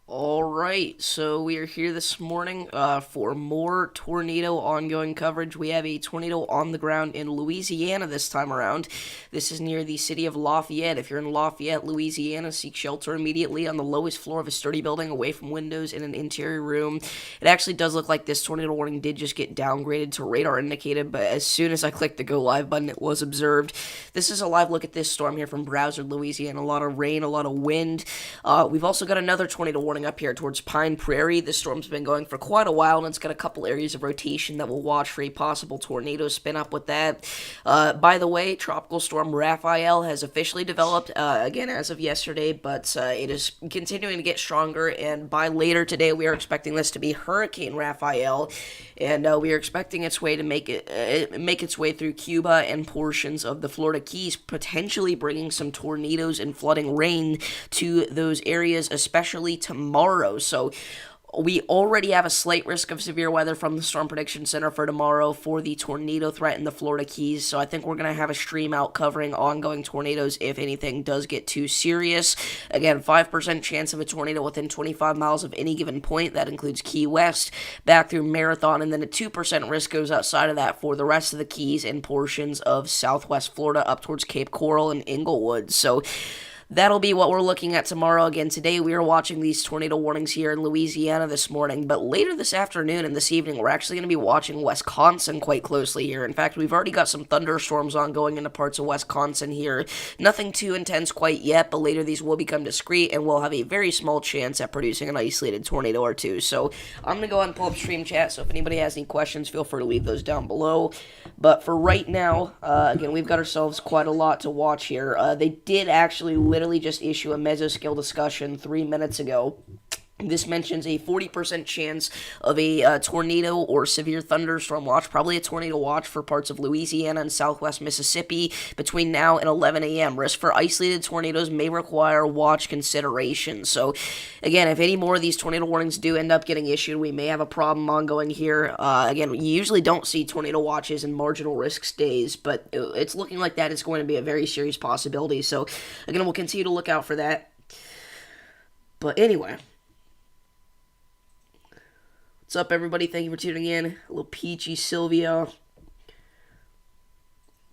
All right, so we are here this morning for more tornado ongoing coverage. We have a tornado on the ground in Louisiana this time around. This is near the city of Lafayette. If you're in Lafayette, Louisiana, seek shelter immediately on the lowest floor of a sturdy building away from windows in an interior room. It actually does look like this tornado warning did just get downgraded to radar indicated, but as soon as I clicked the go live button, it was observed. This is a live look at this storm here from Browser, Louisiana. A lot of rain, a lot of wind. We've also got another tornado warning up here towards Pine Prairie. This storm's been going for quite a while, and it's got a couple areas of rotation that we'll watch for a possible tornado spin up with that. By the way, Tropical Storm Raphael has officially developed, again, as of yesterday, but it is continuing to get stronger, and by later today, we are expecting this to be Hurricane Raphael, and we are expecting its way to make its way through Cuba and portions of the Florida Keys, potentially bringing some tornadoes and flooding rain to those areas, especially tomorrow. So we already have a slight risk of severe weather from the Storm Prediction Center for tomorrow for the tornado threat in the Florida Keys. So I think we're going to have a stream out covering ongoing tornadoes if anything does get too serious. Again, 5% chance of a tornado within 25 miles of any given point. That includes Key West, back through Marathon, and then a 2% risk goes outside of that for the rest of the Keys and portions of southwest Florida up towards Cape Coral and Inglewood. So that'll be what we're looking at tomorrow. Again, today we are watching these tornado warnings here in Louisiana this morning, but later this afternoon and this evening, we're actually going to be watching Wisconsin quite closely here. In fact, we've already got some thunderstorms ongoing into parts of Wisconsin here. Nothing too intense quite yet, but later these will become discrete, and we'll have a very small chance at producing an isolated tornado or two. So I'm going to go ahead and pull up stream chat, so if anybody has any questions, feel free to leave those down below. But for right now, again, we've got ourselves quite a lot to watch here. They did actually literally just issue a mesoscale discussion 3 minutes ago. This mentions a 40% chance of a tornado or severe thunderstorm watch, probably a tornado watch for parts of Louisiana and southwest Mississippi between now and 11 a.m. Risk for isolated tornadoes may require watch consideration. So, again, if any more of these tornado warnings do end up getting issued, we may have a problem ongoing here. Again, you usually don't see tornado watches in marginal risk days, but it's looking like that is going to be a very serious possibility. So, again, we'll continue to look out for that. But anyway, what's up, everybody? Thank you for tuning in. A little peachy Sylvia.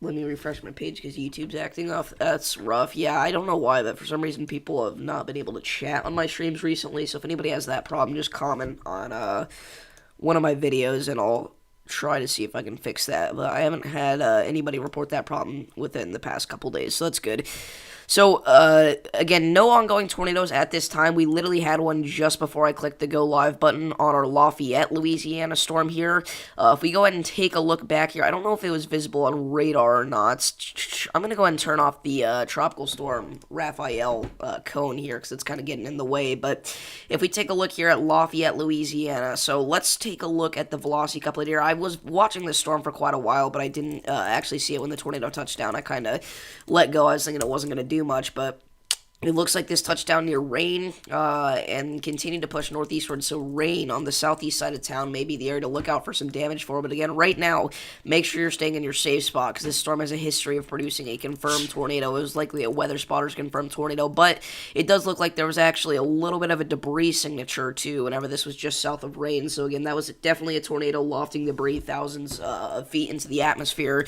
Let me refresh my page because YouTube's acting off. That's rough. Yeah, I don't know why, but for some reason people have not been able to chat on my streams recently. So if anybody has that problem, just comment on one of my videos and I'll try to see if I can fix that. But I haven't had anybody report that problem within the past couple days, so that's good. So, again, no ongoing tornadoes at this time. We literally had one just before I clicked the go live button on our Lafayette, Louisiana storm here. If we go ahead and take a look back here, I don't know if it was visible on radar or not. I'm going to go ahead and turn off the Tropical Storm Raphael cone here because it's kind of getting in the way. But if we take a look here at Lafayette, Louisiana, so let's take a look at the velocity couplet here. I was watching this storm for quite a while, but I didn't actually see it when the tornado touched down. I kind of let go. I was thinking it wasn't going to do much, but it looks like this touched down near Rain and continued to push northeastward, so Rain on the southeast side of town may be the area to look out for some damage for. But again, right now, make sure you're staying in your safe spot because this storm has a history of producing a confirmed tornado. It was likely a weather spotter's confirmed tornado, but it does look like there was actually a little bit of a debris signature too whenever this was just south of Rain. So again, that was definitely a tornado lofting debris thousands of feet into the atmosphere.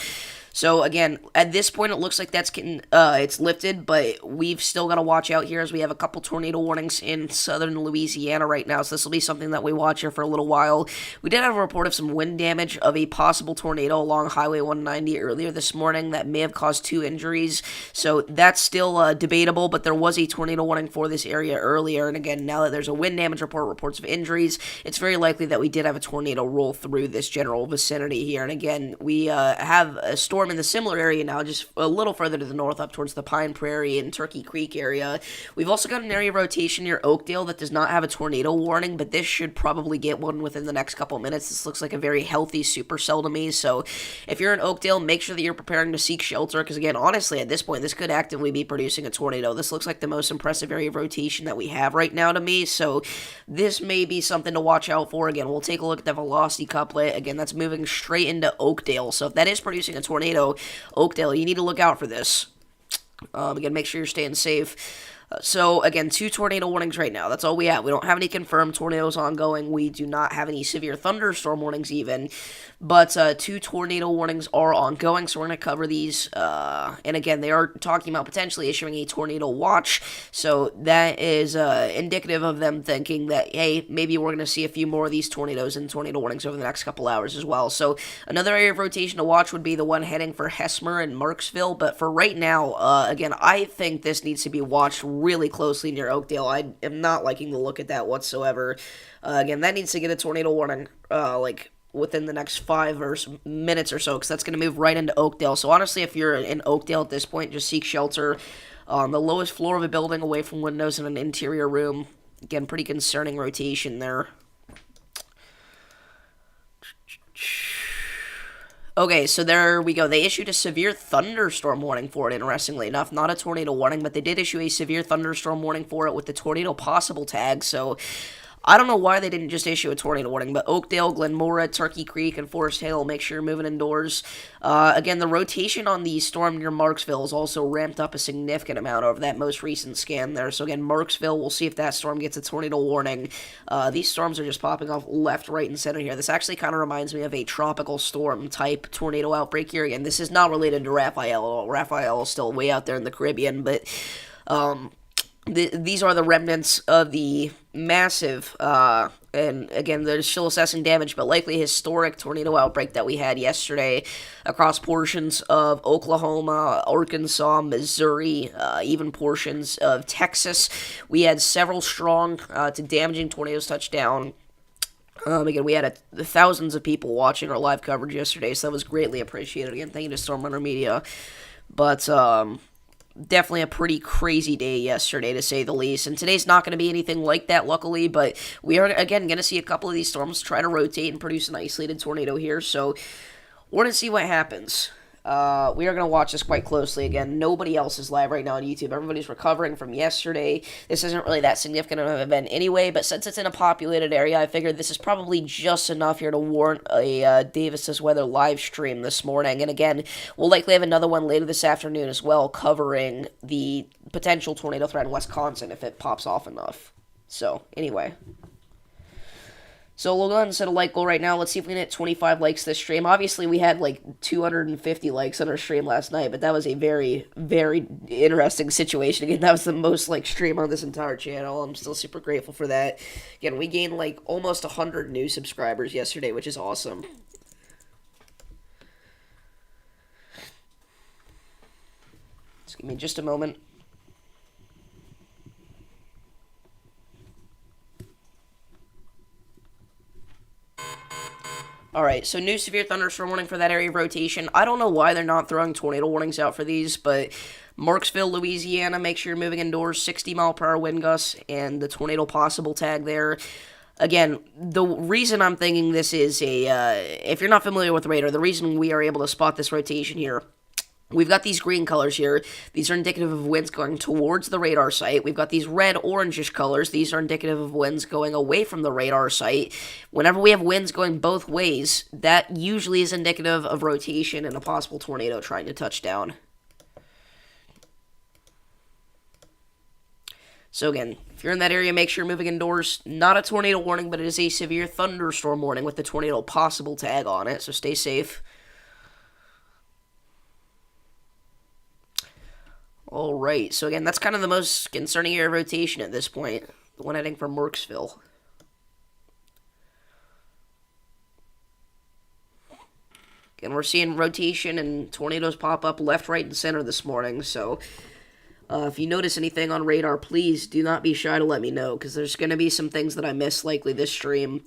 So again, at this point, it looks like it's lifted, but we've still got to watch out here as we have a couple tornado warnings in southern Louisiana right now. So this will be something that we watch here for a little while. We did have a report of some wind damage of a possible tornado along Highway 190 earlier this morning that may have caused 2 injuries. So that's still debatable, but there was a tornado warning for this area earlier. And again, now that there's a wind damage report, reports of injuries, it's very likely that we did have a tornado roll through this general vicinity here. And again, we have a storm in the similar area now, just a little further to the north up towards the Pine Prairie and Turkey Creek area. We've also got an area of rotation near Oakdale that does not have a tornado warning, but this should probably get one within the next couple minutes. This looks like a very healthy supercell to me, so if you're in Oakdale, make sure that you're preparing to seek shelter, because again, honestly, at this point, this could actively be producing a tornado. This looks like the most impressive area of rotation that we have right now to me, so this may be something to watch out for. Again, we'll take a look at the velocity couplet. Again, that's moving straight into Oakdale, so if that is producing a tornado, Oakdale, you need to look out for this. Again, make sure you're staying safe. So, again, two tornado warnings right now. That's all we have. We don't have any confirmed tornadoes ongoing. We do not have any severe thunderstorm warnings, even. But two tornado warnings are ongoing, so we're going to cover these. And again, they are talking about potentially issuing a tornado watch. So, that is indicative of them thinking that, hey, maybe we're going to see a few more of these tornadoes and tornado warnings over the next couple hours as well. So, another area of rotation to watch would be the one heading for Hesmer and Marksville. But for right now, again, I think this needs to be watched really closely near Oakdale. I am not liking the look at that whatsoever. Again, that needs to get a tornado warning, within the next 5 minutes or so, because that's going to move right into Oakdale. So honestly, if you're in Oakdale at this point, just seek shelter on the lowest floor of a building, away from windows in an interior room. Again, pretty concerning rotation there. Okay, so there we go. They issued a severe thunderstorm warning for it, interestingly enough. Not a tornado warning, but they did issue a severe thunderstorm warning for it with the tornado possible tag. So I don't know why they didn't just issue a tornado warning, but Oakdale, Glenmora, Turkey Creek, and Forest Hill, make sure you're moving indoors. Again, the rotation on the storm near Marksville is also ramped up a significant amount over that most recent scan there. So again, Marksville, we'll see if that storm gets a tornado warning. These storms are just popping off left, right, and center here. This actually kind of reminds me of a tropical storm type tornado outbreak here. Again, this is not related to Raphael at all. Raphael is still way out there in the Caribbean, but these are the remnants of the massive, and again, they're still assessing damage, but likely historic tornado outbreak that we had yesterday across portions of Oklahoma, Arkansas, Missouri, even portions of Texas. We had several strong to damaging tornadoes touch down. Again, we had thousands of people watching our live coverage yesterday, so that was greatly appreciated. Again, thank you to Storm Runner Media. But definitely a pretty crazy day yesterday, to say the least. And today's not going to be anything like that, luckily, but we are, again, going to see a couple of these storms try to rotate and produce an isolated tornado here. So we're going to see what happens. We are going to watch this quite closely. Again, nobody else is live right now on YouTube. Everybody's recovering from yesterday. This isn't really that significant of an event anyway, but since it's in a populated area, I figured this is probably just enough here to warrant a Davis's Weather live stream this morning. And again, we'll likely have another one later this afternoon as well, covering the potential tornado threat in Wisconsin if it pops off enough. So, anyway. So we'll go ahead and set a like goal right now. Let's see if we can hit 25 likes this stream. Obviously, we had like 250 likes on our stream last night, but that was a very, very interesting situation. Again, that was the most liked stream on this entire channel. I'm still super grateful for that. Again, we gained like almost 100 new subscribers yesterday, which is awesome. Just give me just a moment. Alright, so new severe thunderstorm warning for that area of rotation. I don't know why they're not throwing tornado warnings out for these, but Marksville, Louisiana, make sure you're moving indoors, 60-mile-per-hour wind gusts, and the tornado possible tag there. Again, the reason I'm thinking this is if you're not familiar with radar, the reason we are able to spot this rotation here, we've got these green colors here. These are indicative of winds going towards the radar site. We've got these red, orangish colors. These are indicative of winds going away from the radar site. Whenever we have winds going both ways, that usually is indicative of rotation and a possible tornado trying to touch down. So again, if you're in that area, make sure you're moving indoors. Not a tornado warning, but it is a severe thunderstorm warning with the tornado possible tag on it, so stay safe. Alright, so again, that's kind of the most concerning area of rotation at this point. The one heading for Marksville. Again, we're seeing rotation and tornadoes pop up left, right, and center this morning, so if you notice anything on radar, please do not be shy to let me know, because there's going to be some things that I miss likely this stream.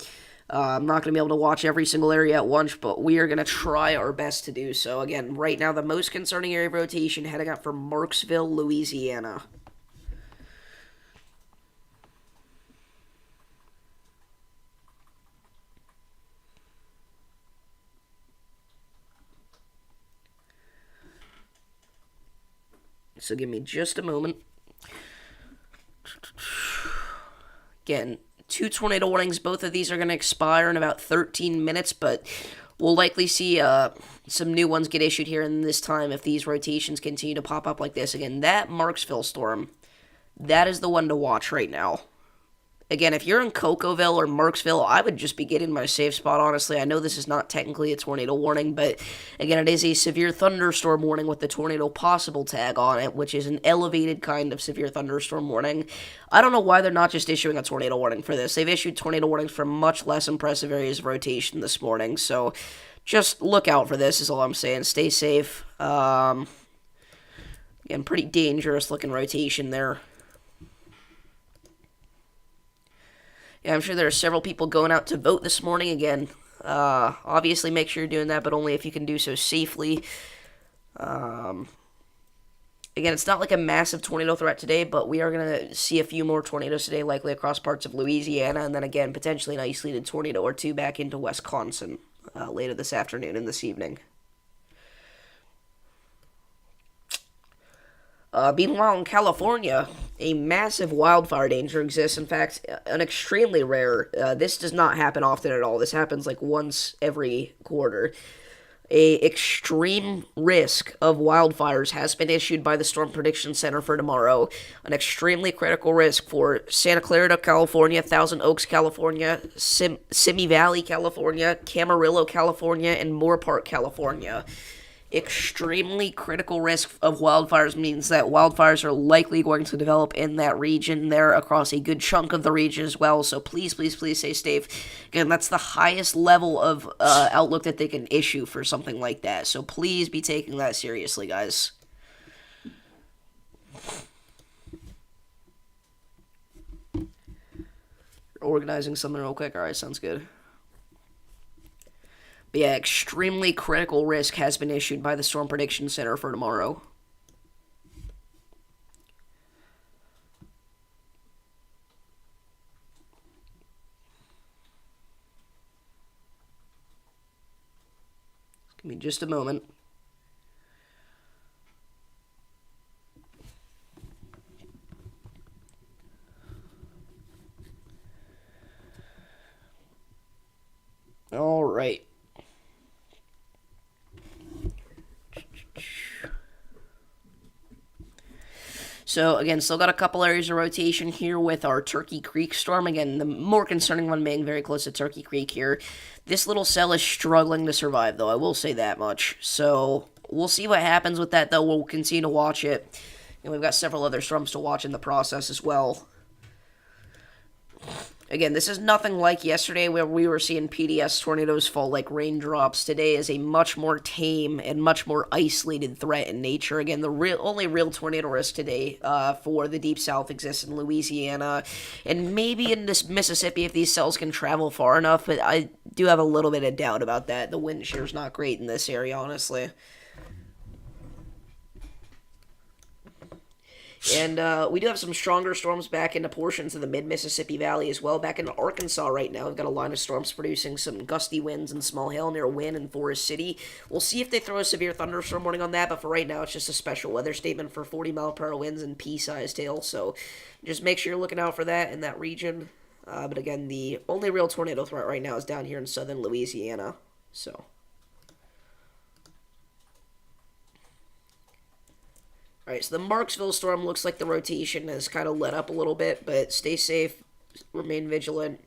I'm not going to be able to watch every single area at once, but we are going to try our best to do so. Again, right now, the most concerning area of rotation heading up for Marksville, Louisiana. So give me just a moment. Again, 2 tornado warnings. Both of these are going to expire in about 13 minutes, but we'll likely see some new ones get issued here in this time if these rotations continue to pop up like this. Again, that Marksville storm, that is the one to watch right now. Again, if you're in Cocoville or Marksville, I would just be getting my safe spot, honestly. I know this is not technically a tornado warning, but again, it is a severe thunderstorm warning with the tornado possible tag on it, which is an elevated kind of severe thunderstorm warning. I don't know why they're not just issuing a tornado warning for this. They've issued tornado warnings for much less impressive areas of rotation this morning, so just look out for this is all I'm saying. Stay safe. Again, pretty dangerous looking rotation there. Yeah, I'm sure there are several people going out to vote this morning again. Obviously, make sure you're doing that, but only if you can do so safely. Again, it's not like a massive tornado threat today, but we are going to see a few more tornadoes today, likely across parts of Louisiana, and then again, potentially an isolated tornado or two back into Wisconsin later this afternoon and this evening. Meanwhile, in California, a massive wildfire danger exists. In fact, an extremely rare. This does not happen often at all. This happens like once every quarter. A extreme risk of wildfires has been issued by the Storm Prediction Center for tomorrow. An extremely critical risk for Santa Clarita, California, Thousand Oaks, California, Simi Valley, California, Camarillo, California, and Moorpark, California. Extremely critical risk of wildfires means that wildfires are likely going to develop in that region there across a good chunk of the region as well. So please, please, please stay safe. Again, that's the highest level of outlook that they can issue for something like that. So please be taking that seriously, guys. Organizing something real quick. All right, sounds good. But yeah, extremely critical risk has been issued by the Storm Prediction Center for tomorrow. Give me just a moment. All right. So, again, still got a couple areas of rotation here with our Turkey Creek storm. Again, the more concerning one being very close to Turkey Creek here. This little cell is struggling to survive, though. I will say that much. So, we'll see what happens with that, though. We'll continue to watch it. And we've got several other storms to watch in the process as well. Again, this is nothing like yesterday where we were seeing PDS tornadoes fall like raindrops. Today is a much more tame and much more isolated threat in nature. Again, the only real tornado risk today for the Deep South exists in Louisiana and maybe in this Mississippi if these cells can travel far enough, but I do have a little bit of doubt about that. The wind shear is not great in this area, honestly. And we do have some stronger storms back into portions of the mid-Mississippi Valley as well. Back into Arkansas right now, we've got a line of storms producing some gusty winds and small hail near Wynn and Forest City. We'll see if they throw a severe thunderstorm warning on that, but for right now, it's just a special weather statement for 40-mile-per-hour winds and pea-sized hail. So just make sure you're looking out for that in that region. But again, the only real tornado threat right now is down here in southern Louisiana. So... Alright, so the Marksville storm looks like the rotation has kind of let up a little bit, but stay safe, remain vigilant.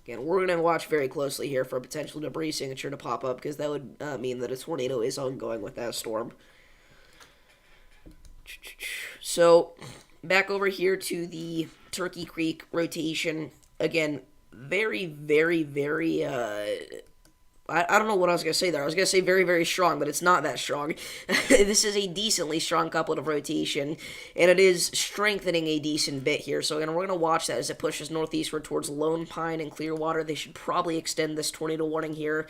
Again, we're going to watch very closely here for a potential debris signature to pop up, because that would mean that a tornado is ongoing with that storm. So, back over here to the Turkey Creek rotation. Again, very, very, very... I don't know what I was going to say there. I was going to say very, very strong, but it's not that strong. This is a decently strong couplet of rotation, and it is strengthening a decent bit here. So again, we're going to watch that as it pushes northeastward towards Lone Pine and Clearwater. They should probably extend this tornado warning here.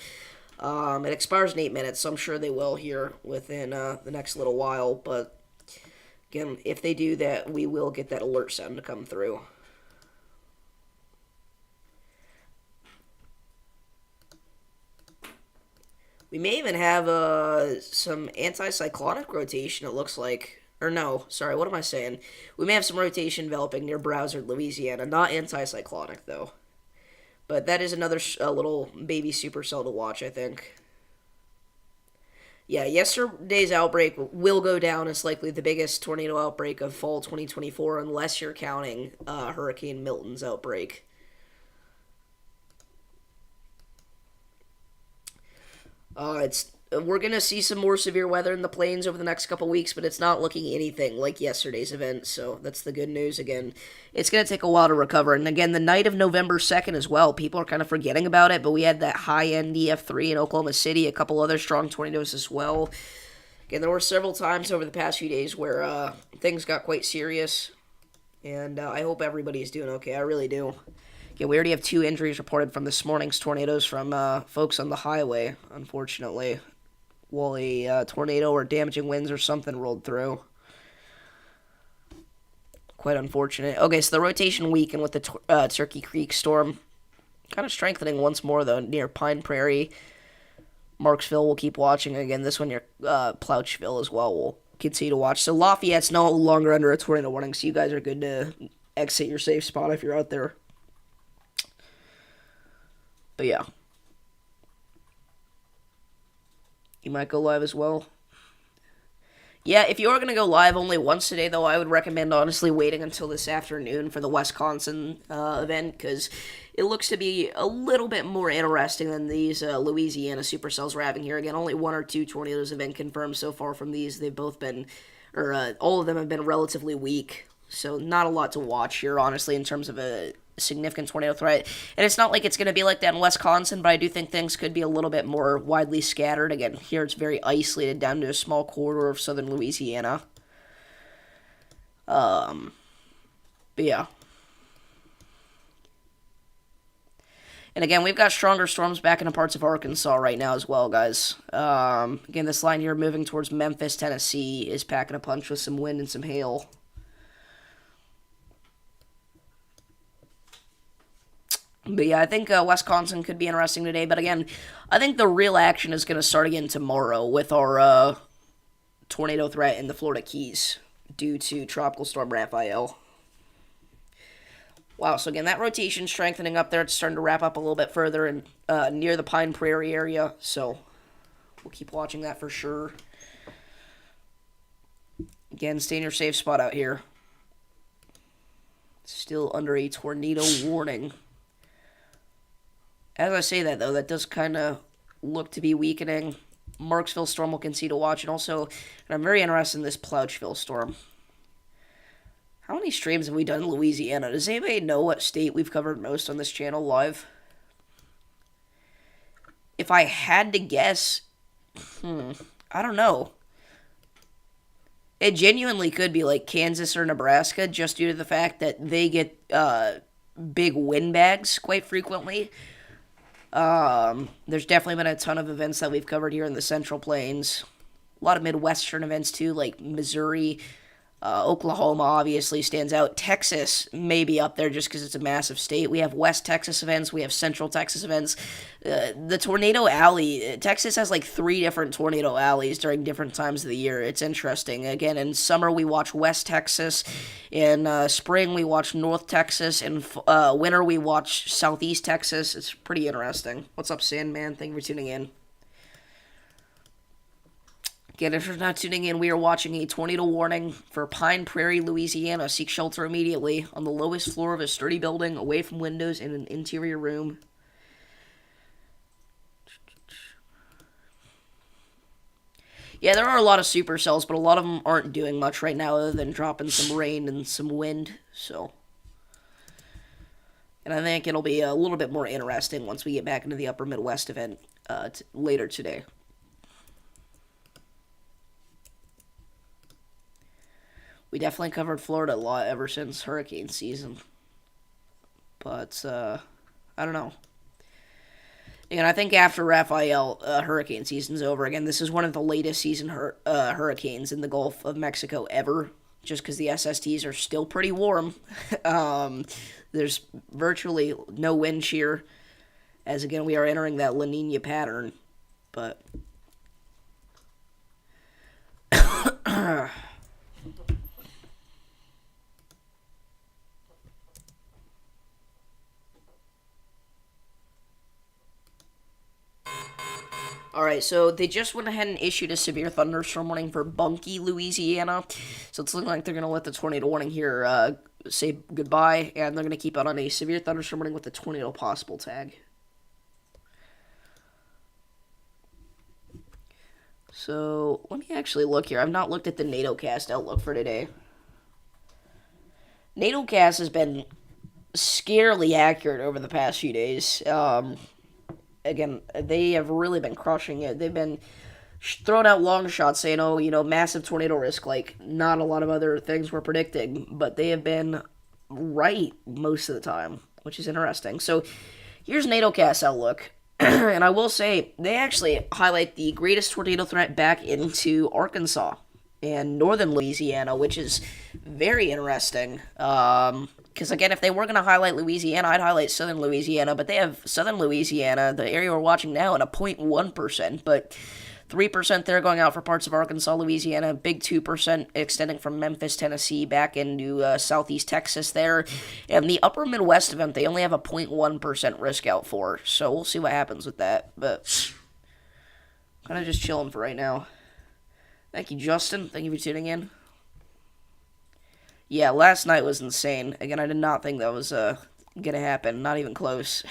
It expires in 8 minutes, so I'm sure they will here within the next little while. But again, if they do that, we will get that alert sound to come through. We may even have some anticyclonic rotation, it looks like. Or no, sorry, what am I saying? We may have some rotation developing near Broward, Louisiana. Not anticyclonic, though. But that is another little baby supercell to watch, I think. Yeah, yesterday's outbreak will go down as likely the biggest tornado outbreak of fall 2024, unless you're counting Hurricane Milton's outbreak. It's We're gonna see some more severe weather in the plains over the next couple weeks, but it's not looking anything like yesterday's event. So that's the good news. Again, it's gonna take a while to recover. And again, the night of November 2nd as well. People are kind of forgetting about it, but we had that high end EF3 in Oklahoma City, a couple other strong tornadoes as well. Again, there were several times over the past few days where things got quite serious, and I hope everybody is doing okay. I really do. Yeah, we already have 2 injuries reported from this morning's tornadoes from folks on the highway, unfortunately. Well, a tornado or damaging winds or something rolled through. Quite unfortunate. Okay, so the rotation weakened with the Turkey Creek storm. Kind of strengthening once more, though, near Pine Prairie. Marksville, we'll keep watching. Again, this one near Plouchville as well. We'll continue to watch. So Lafayette's no longer under a tornado warning, so you guys are good to exit your safe spot if you're out there. But yeah. You might go live as well. Yeah, if you are going to go live only once today, though, I would recommend honestly waiting until this afternoon for the Wisconsin event, because it looks to be a little bit more interesting than these Louisiana supercells we're having here. Again, only 1 or 2 tornadoes have been confirmed so far from these. They've both been, or all of them have been relatively weak, so not a lot to watch here, honestly, in terms of a significant tornado threat. And it's not like it's going to be like that in Wisconsin, but I do think things could be a little bit more widely scattered. Again, here it's very isolated down to a small corridor of southern Louisiana. But yeah. And again, we've got stronger storms back into parts of Arkansas right now as well, guys. Again, this line here moving towards Memphis, Tennessee is packing a punch with some wind and some hail. But yeah, I think Wisconsin could be interesting today. But again, I think the real action is going to start again tomorrow with our tornado threat in the Florida Keys due to Tropical Storm Raphael. Wow, so again, that rotation strengthening up there. It's starting to wrap up a little bit further and near the Pine Prairie area. So we'll keep watching that for sure. Again, stay in your safe spot out here. Still under a tornado warning. As I say that, though, that does kind of look to be weakening. Marksville storm will continue to watch. And also, and I'm very interested in this Plouchville storm. How many streams have we done in Louisiana? Does anybody know what state we've covered most on this channel live? If I had to guess, I don't know. It genuinely could be like Kansas or Nebraska, just due to the fact that they get big windbags quite frequently. There's definitely been a ton of events that we've covered here in the Central Plains. A lot of Midwestern events too, like Missouri, Oklahoma obviously stands out. Texas may be up there just because it's a massive state. We have West Texas events. We have Central Texas events. The Tornado Alley, Texas has like 3 different Tornado Alleys during different times of the year. It's interesting. Again, in summer we watch West Texas. In spring we watch North Texas. In winter we watch Southeast Texas. It's pretty interesting. What's up, Sandman? Thank you for tuning in. Again, if you're not tuning in, we are watching a tornado warning for Pine Prairie, Louisiana. Seek shelter immediately on the lowest floor of a sturdy building, away from windows in an interior room. Yeah, there are a lot of supercells, but a lot of them aren't doing much right now other than dropping some rain and some wind, so. And I think it'll be a little bit more interesting once we get back into the Upper Midwest event later today. We definitely covered Florida a lot ever since hurricane season. But, I don't know. And I think after Raphael, hurricane season's over. Again, this is one of the latest season hurricanes in the Gulf of Mexico ever. Just because the SSTs are still pretty warm. There's virtually no wind shear. As, again, we are entering that La Nina pattern. But... Alright. Alright, so they just went ahead and issued a severe thunderstorm warning for Bunkie, Louisiana. So it's looking like they're going to let the tornado warning here say goodbye, and they're going to keep out on a severe thunderstorm warning with the tornado possible tag. So, let me actually look here. I've not looked at the NATOcast outlook for today. NATOcast has been scarily accurate over the past few days. Again, they have really been crushing it. They've been throwing out long shots saying, oh, massive tornado risk, like not a lot of other things we're predicting, but they have been right most of the time, which is interesting. So, here's NATOcast outlook. And I will say, they actually highlight the greatest tornado threat back into Arkansas and northern Louisiana, which is very interesting. Because, again, if they were going to highlight Louisiana, I'd highlight southern Louisiana. But they have southern Louisiana, the area we're watching now, at a 0.1%. But 3% there going out for parts of Arkansas, Louisiana. Big 2% extending from Memphis, Tennessee, back into southeast Texas there. And the upper Midwest event, they only have a 0.1% risk out for. So we'll see what happens with that. But kind of just chilling for right now. Thank you, Justin. Thank you for tuning in. Yeah, last night was insane. Again, I did not think that was going to happen. Not even close.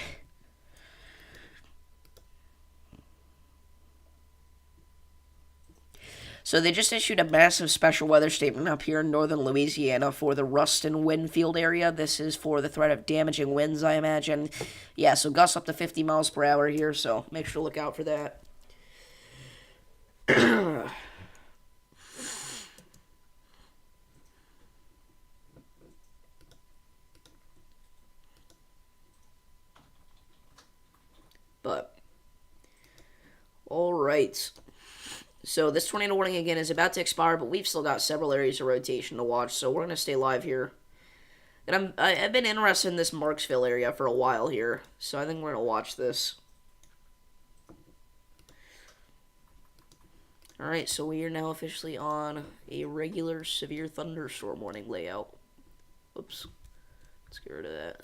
So they just issued a massive special weather statement up here in northern Louisiana for the Ruston Windfield area. This is for the threat of damaging winds, I imagine. Yeah, so gusts up to 50 miles per hour here, so make sure to look out for that. But, alright. So this tornado warning again is about to expire, but we've still got several areas of rotation to watch, so we're going to stay live here. And I've been interested in this Marksville area for a while here, so I think we're going to watch this. Alright, so we are now officially on a regular severe thunderstorm warning layout. Oops. Let's get rid of that.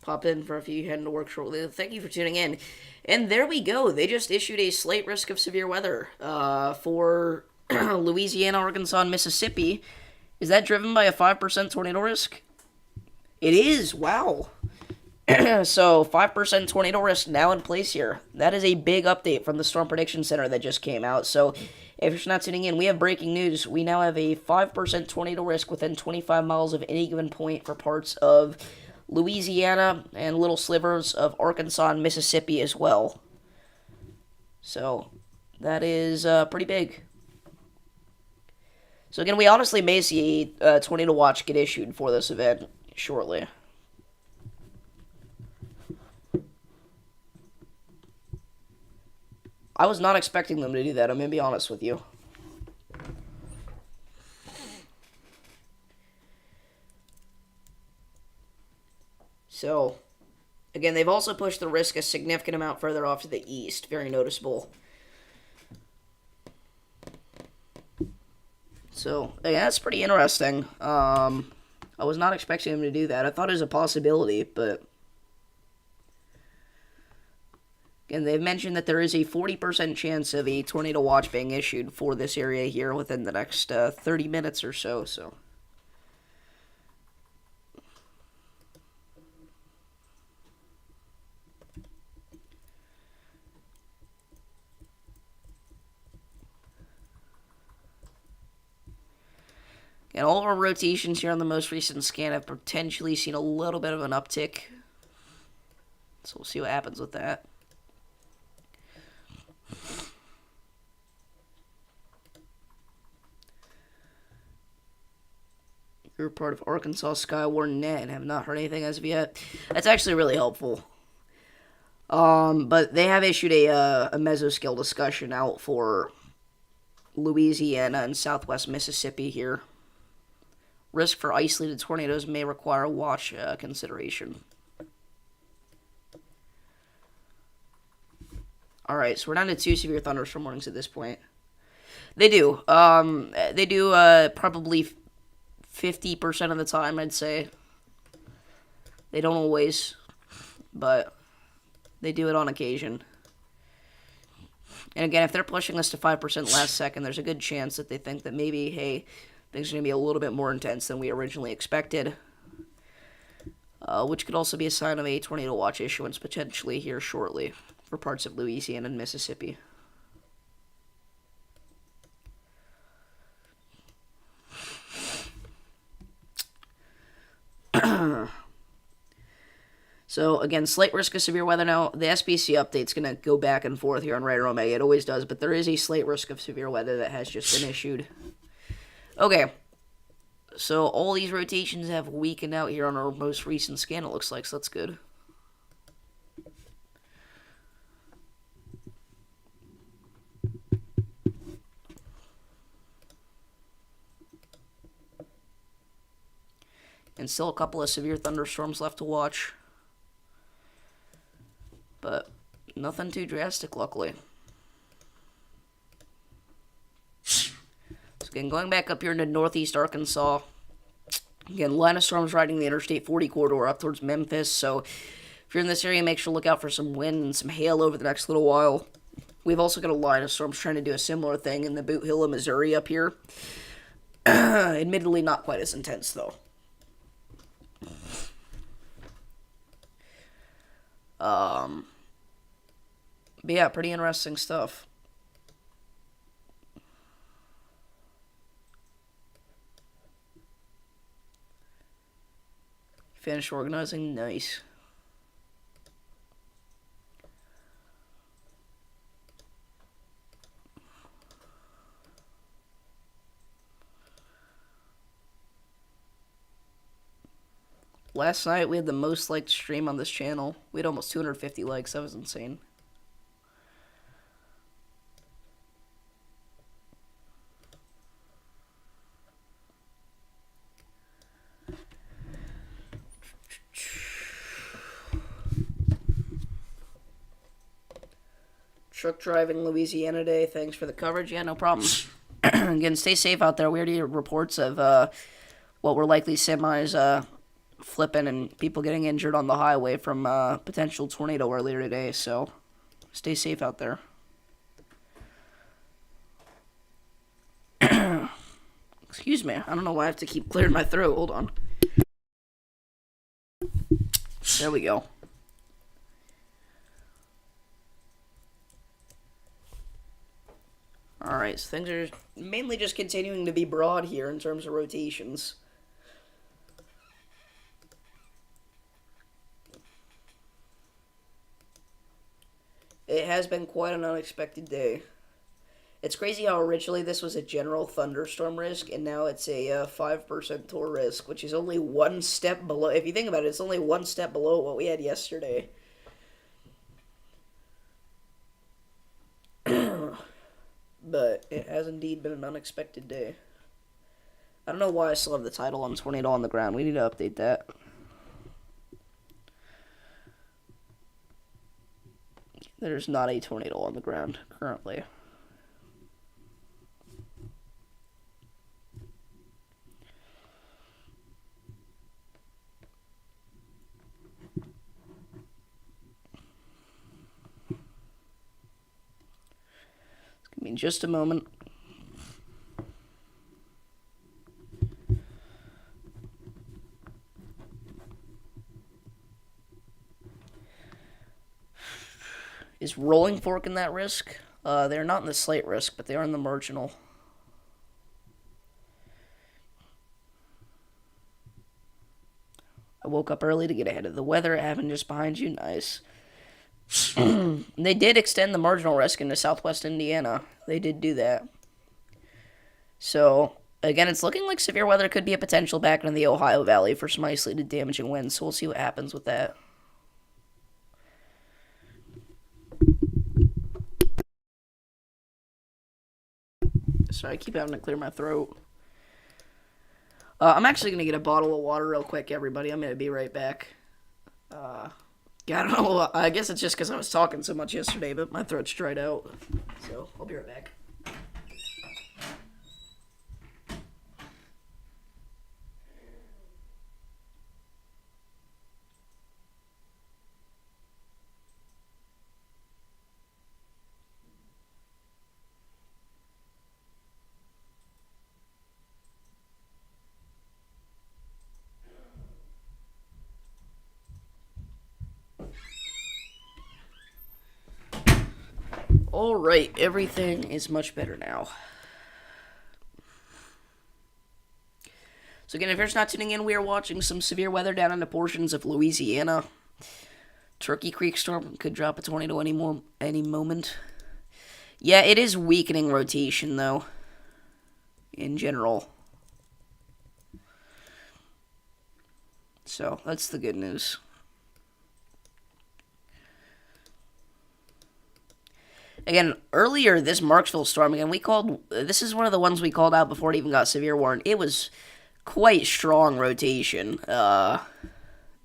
Pop in for a few heading to work shortly. Thank you for tuning in. And there we go. They just issued a slight risk of severe weather for Louisiana, Arkansas, and Mississippi. Is that driven by a 5% tornado risk? It is. Wow. So 5% tornado risk now in place here. That is a big update from the Storm Prediction Center that just came out. So if you're not tuning in, we have breaking news. We now have a 5% tornado risk within 25 miles of any given point for parts of Louisiana and little slivers of Arkansas and Mississippi as well. So that is pretty big. So again, we honestly may see a tornado watch get issued for this event shortly. I was not expecting them to do that, I'm going to be honest with you. So, again, they've also pushed the risk a significant amount further off to the east. Very noticeable. So, yeah, that's pretty interesting. I was not expecting them to do that. I thought it was a possibility, but again, they've mentioned that there is a 40% chance of a tornado watch being issued for this area here within the next 30 minutes or so. And all of our rotations here on the most recent scan have potentially seen a little bit of an uptick. So we'll see what happens with that. You're part of Arkansas Skywarn Net and have not heard anything as of yet. That's actually really helpful. But they have issued a mesoscale discussion out for Louisiana and southwest Mississippi here. Risk for isolated tornadoes may require watch consideration. Alright, so we're down to 2 severe thunderstorm warnings at this point. They do. They do. Probably 50% of the time, I'd say. They don't always, but they do it on occasion. And again, if they're pushing this to 5% last second, there's a good chance that they think that maybe, hey, things are going to be a little bit more intense than we originally expected. Which could also be a sign of a tornado watch issuance potentially here shortly for parts of Louisiana and Mississippi. So, again, slight risk of severe weather now. The SBC update's going to go back and forth here on Radar Omega. It always does, but there is a slight risk of severe weather that has just been issued. Okay. So, all these rotations have weakened out here on our most recent scan, it looks like, so that's good. And still a couple of severe thunderstorms left to watch. But nothing too drastic, luckily. So again, going back up here into northeast Arkansas. Again, line of storms riding the Interstate 40 corridor up towards Memphis. So if you're in this area, make sure to look out for some wind and some hail over the next little while. We've also got a line of storms trying to do a similar thing in the Boot Hill of Missouri up here. Admittedly, not quite as intense, though. But yeah, pretty interesting stuff. Finished organizing, nice. Last night we had the most liked stream on this channel. We had almost 250 likes. That was insane. Truck driving Louisiana Day. Thanks for the coverage. Yeah, no problem. Again, stay safe out there. We already heard reports of what were likely semis flipping and people getting injured on the highway from potential tornado earlier today. So stay safe out there. Excuse me. I don't know why I have to keep clearing my throat. Hold on. There we go. Alright, so things are mainly just continuing to be broad here in terms of rotations. It has been quite an unexpected day. It's crazy how originally this was a general thunderstorm risk, and now it's a 5% tour risk, which is only one step below. If you think about it, it's only one step below what we had yesterday. But it has indeed been an unexpected day. I don't know why I still have the title on Tornado on the Ground. We need to update that. There's not a tornado on the ground currently. Give me just a moment. Is Rolling Fork in that risk? They're not in the slight risk, but they are in the marginal. I woke up early to get ahead of the weather. Having just behind you, nice. They did extend the marginal risk into southwest Indiana. They did do that. So, again, it's looking like severe weather could be a potential back in the Ohio Valley for some isolated damaging winds. So we'll see what happens with that. Sorry, I keep having to clear my throat. I'm actually going to get a bottle of water real quick, everybody. I'm going to be right back. Yeah, I don't know. I guess it's just because I was talking so much yesterday, but my throat's dried out. So, I'll be right back. Alright, everything is much better now. So again, if you're just not tuning in, we are watching some severe weather down into portions of Louisiana. Turkey Creek storm could drop a tornado any moment. Yeah, it is weakening rotation, though, in general. So, that's the good news. Again, earlier, this Marksville storm, again, this is one of the ones we called out before it even got severe warning. It was quite strong rotation,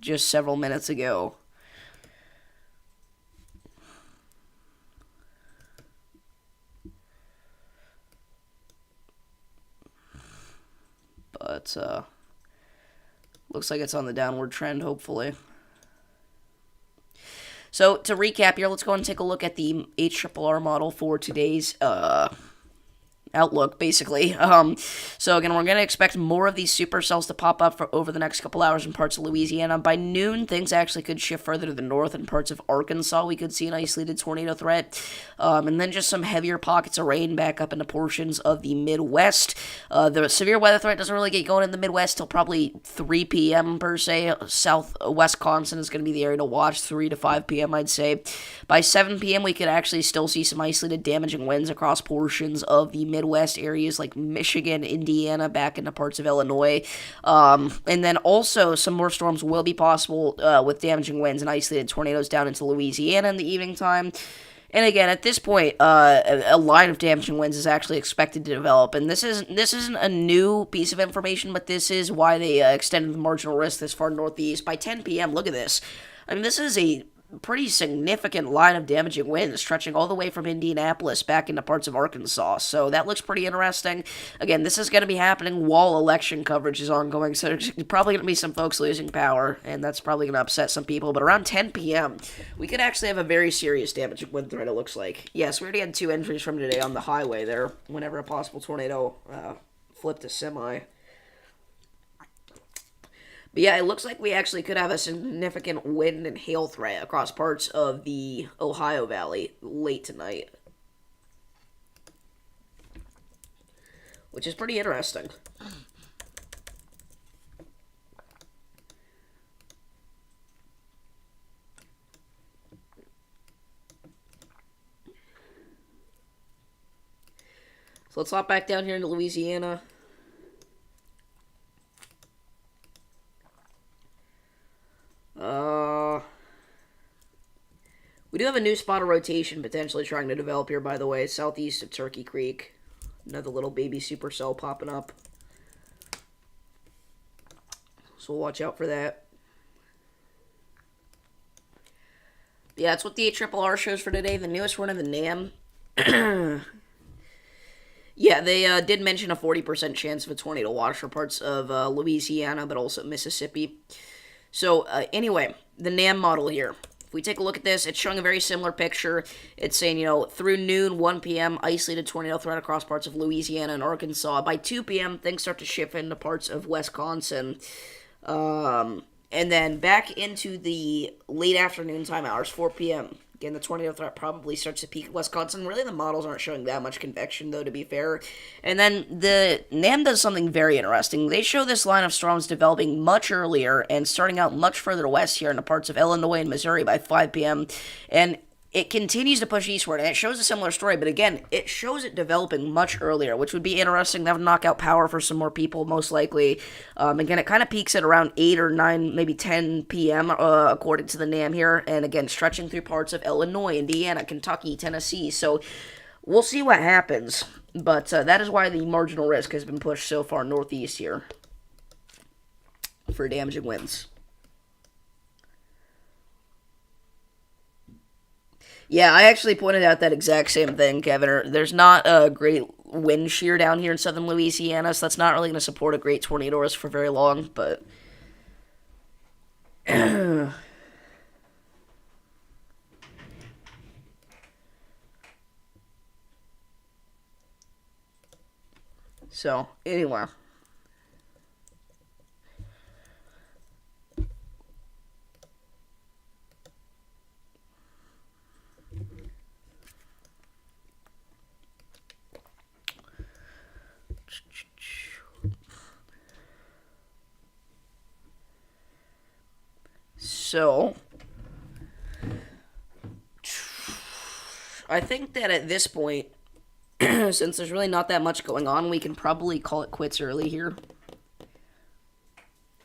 just several minutes ago. But, looks like it's on the downward trend, hopefully. So, to recap here, let's go and take a look at the HRRR model for today's, outlook, basically. So again, we're going to expect more of these supercells to pop up for over the next couple hours in parts of Louisiana. By noon, things actually could shift further to the north. In parts of Arkansas, we could see an isolated tornado threat. And then just some heavier pockets of rain back up into portions of the Midwest. The severe weather threat doesn't really get going in the Midwest till probably 3 p.m. per se. Southwest Wisconsin is going to be the area to watch, 3 to 5 p.m., I'd say. By 7 p.m., we could actually still see some isolated damaging winds across portions of the Midwest areas like Michigan, Indiana, back into parts of Illinois. And then also some more storms will be possible with damaging winds and isolated tornadoes down into Louisiana in the evening time. And again, at this point, a line of damaging winds is actually expected to develop. And this isn't a new piece of information, but this is why they extended the marginal risk this far northeast. By 10 p.m., look at this. I mean, this is a pretty significant line of damaging winds stretching all the way from Indianapolis back into parts of Arkansas. So that looks pretty interesting. Again, this is going to be happening while election coverage is ongoing, so there's probably going to be some folks losing power, and that's probably going to upset some people. But around 10 p.m., we could actually have a very serious damaging wind threat, it looks like. Yes, we already had 2 entries from today on the highway there whenever a possible tornado flipped a semi. But yeah, it looks like we actually could have a significant wind and hail threat across parts of the Ohio Valley late tonight. Which is pretty interesting. So let's hop back down here into Louisiana. We do have a new spot of rotation potentially trying to develop here, by the way, southeast of Turkey Creek. Another little baby supercell popping up. So we'll watch out for that. Yeah, that's what the HRRR shows for today. The newest one of the NAM. Yeah, they did mention a 40% chance of a tornado watch for parts of Louisiana, but also Mississippi. So, anyway, the NAM model here. If we take a look at this, it's showing a very similar picture. It's saying, through noon, 1 p.m., isolated tornado threat across parts of Louisiana and Arkansas. By 2 p.m., things start to shift into parts of Wisconsin. And then back into the late afternoon time hours, 4 p.m., again, the tornado threat probably starts to peak at Wisconsin. Really, the models aren't showing that much convection, though, to be fair. And then the NAM does something very interesting. They show this line of storms developing much earlier and starting out much further west here into parts of Illinois and Missouri by 5 p.m. And it continues to push eastward, and it shows a similar story, but again, it shows it developing much earlier, which would be interesting. That would knock out power for some more people, most likely. Again, it kind of peaks at around 8 or 9, maybe 10 p.m., according to the NAM here, and again, stretching through parts of Illinois, Indiana, Kentucky, Tennessee, so we'll see what happens, but that is why the marginal risk has been pushed so far northeast here for damaging winds. Yeah, I actually pointed out that exact same thing, Kevin. There's not a great wind shear down here in southern Louisiana, so that's not really going to support a great tornado risk for very long, but so, anyway. So, I think that at this point, since there's really not that much going on, we can probably call it quits early here.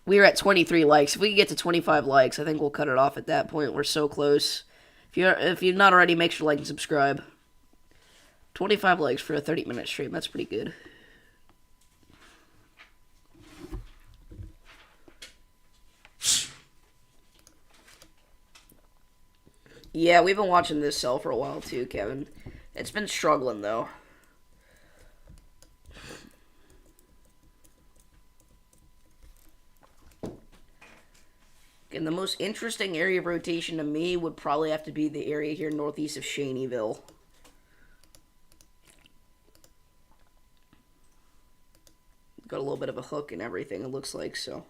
We are at 23 likes. If we can get to 25 likes, I think we'll cut it off at that point. We're so close. If you're not already, make sure to like and subscribe. 25 likes for a 30-minute stream. That's pretty good. Yeah, we've been watching this cell for a while too, Kevin. It's been struggling though. And the most interesting area of rotation to me would probably have to be the area here northeast of Shaneyville. Got a little bit of a hook and everything, it looks like, so.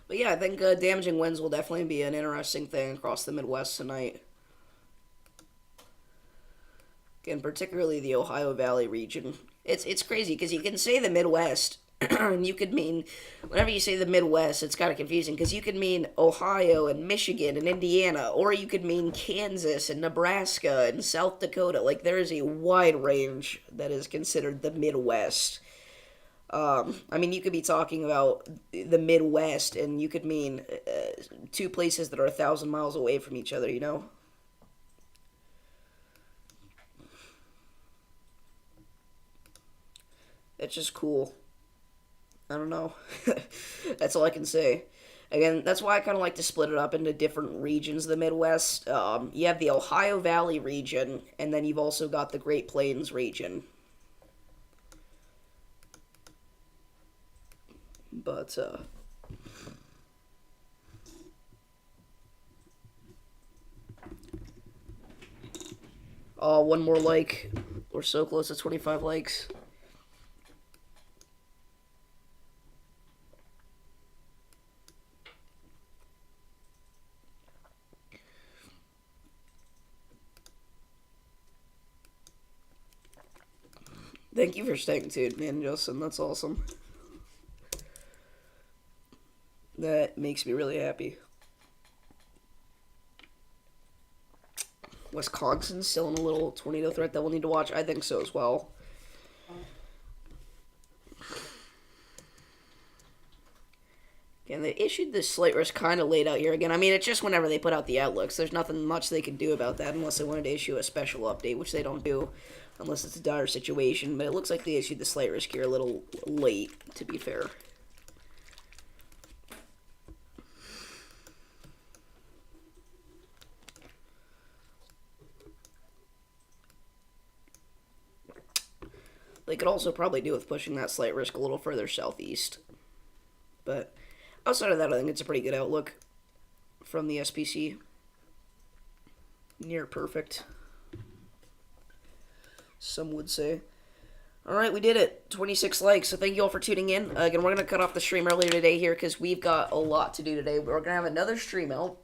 But yeah, I think damaging winds will definitely be an interesting thing across the Midwest tonight. And particularly the Ohio Valley region. It's crazy because you can say the Midwest, and you could mean, whenever you say the Midwest, it's kind of confusing because you could mean Ohio and Michigan and Indiana, or you could mean Kansas and Nebraska and South Dakota. Like, there is a wide range that is considered the Midwest. I mean, you could be talking about the Midwest, and you could mean two places that are 1,000 miles away from each other, you know? It's just cool. I don't know. That's all I can say. Again, that's why I kind of like to split it up into different regions of the Midwest. You have the Ohio Valley region, and then you've also got the Great Plains region. But, oh, one more like. We're so close to 25 likes. Thank you for staying tuned, man, Justin. That's awesome. That makes me really happy. Wisconsin's still in a little tornado threat that we'll need to watch. I think so as well. And they issued this slight risk kind of late out here again. I mean, it's just whenever they put out the outlooks. There's nothing much they can do about that unless they wanted to issue a special update, which they don't do unless it's a dire situation. But it looks like they issued the slight risk here a little late, to be fair. They could also probably do with pushing that slight risk a little further southeast. But outside of that, I think it's a pretty good outlook from the SPC. Near perfect, some would say. Alright, we did it. 26 likes, so thank you all for tuning in. Again, we're going to cut off the stream earlier today here because we've got a lot to do today. We're going to have another stream out.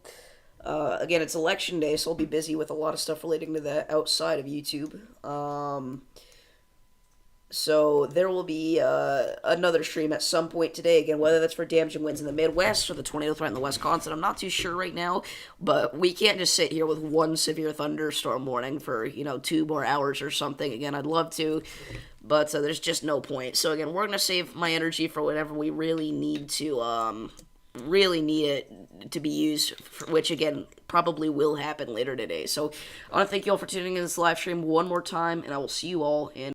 Again, it's election day, so I'll be busy with a lot of stuff relating to that outside of YouTube. So there will be another stream at some point today. Again, whether that's for damaging winds in the Midwest or the tornado threat in the Wisconsin, I'm not too sure right now. But we can't just sit here with one severe thunderstorm warning for, 2 more hours or something. Again, I'd love to, but there's just no point. So again, we're going to save my energy for whenever we really need it to be used, which again probably will happen later today. So I want to thank you all for tuning in this live stream one more time, and I will see you all in